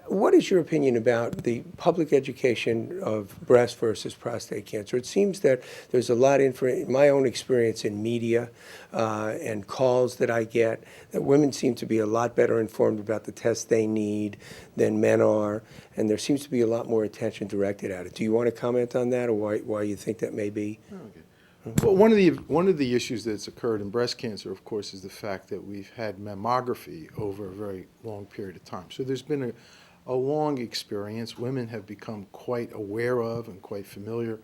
What is your opinion about the public education of breast versus prostate cancer? It seems that there's a lot in my own experience in media and calls that I get, that women seem to be a lot better informed about the tests they need than men are, and there seems to be a lot more attention directed at it. Do you want to comment on that, or why you think that may be? Okay. Well, one of the issues that's occurred in breast cancer, of course, is the fact that we've had mammography over a very long period of time. So there's been a long experience. Women have become quite aware of and quite familiar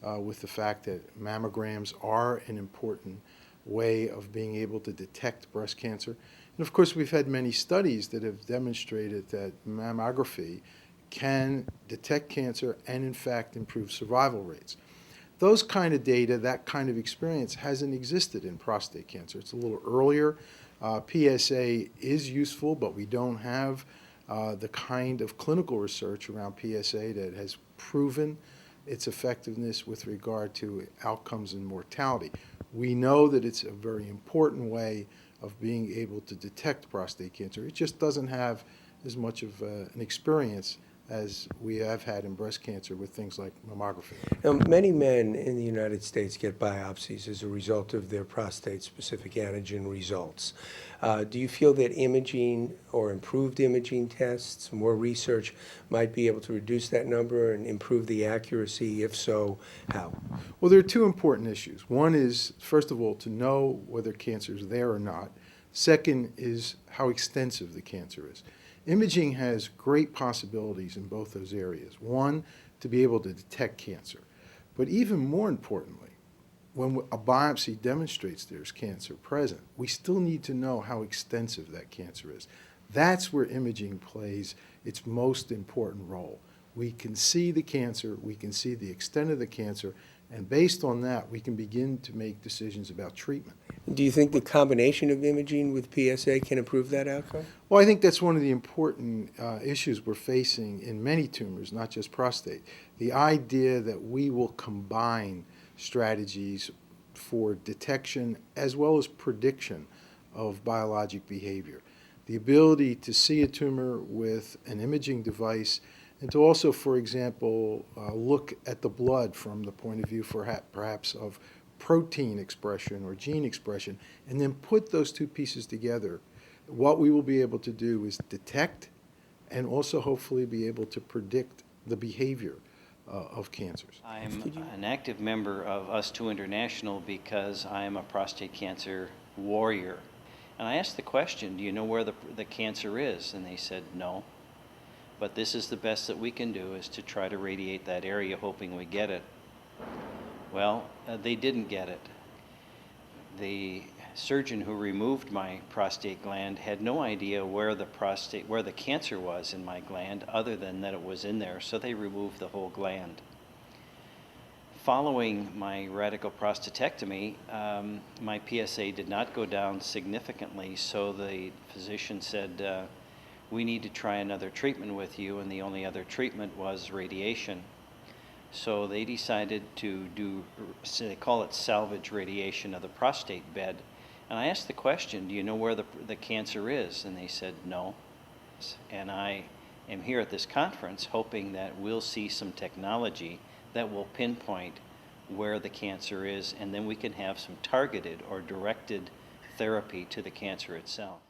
with the fact that mammograms are an important way of being able to detect breast cancer. And of course, we've had many studies that have demonstrated that mammography can detect cancer and, in fact, improve survival rates. Those kind of data, that kind of experience hasn't existed in prostate cancer. It's a little earlier. PSA is useful, but we don't have the kind of clinical research around PSA that has proven its effectiveness with regard to outcomes and mortality. We know that it's a very important way of being able to detect prostate cancer. It just doesn't have as much of an experience as we have had in breast cancer with things like mammography. Now, many men in the United States get biopsies as a result of their prostate-specific antigen results. Do you feel that imaging or improved imaging tests, more research, might be able to reduce that number and improve the accuracy? If so, how? Well, there are two important issues. One is, first of all, to know whether cancer is there or not. Second is how extensive the cancer is. Imaging has great possibilities in both those areas. One, to be able to detect cancer. But even more importantly, when a biopsy demonstrates there's cancer present, we still need to know how extensive that cancer is. That's where imaging plays its most important role. We can see the cancer, we can see the extent of the cancer, and based on that, we can begin to make decisions about treatment. Do you think the combination of imaging with PSA can improve that outcome? Well, I think that's one of the important issues we're facing in many tumors, not just prostate. The idea that we will combine strategies for detection as well as prediction of biologic behavior. The ability to see a tumor with an imaging device and to also, for example, look at the blood from the point of view perhaps of protein expression or gene expression, and then put those two pieces together. What we will be able to do is detect and also hopefully be able to predict the behavior of cancers. I'm an active member of Us2 International because I am a prostate cancer warrior. And I asked the question, do you know where the cancer is? And they said, no. But this is the best that we can do, is to try to radiate that area hoping we get it. Well, they didn't get it. The surgeon who removed my prostate gland had no idea where the cancer was in my gland, other than that it was in there, so they removed the whole gland. Following my radical prostatectomy, my PSA did not go down significantly, so the physician said, we need to try another treatment with you, and the only other treatment was radiation. So they decided to do, they call it salvage radiation of the prostate bed. And I asked the question, do you know where the cancer is? And they said, no. And I am here at this conference hoping that we'll see some technology that will pinpoint where the cancer is, and then we can have some targeted or directed therapy to the cancer itself.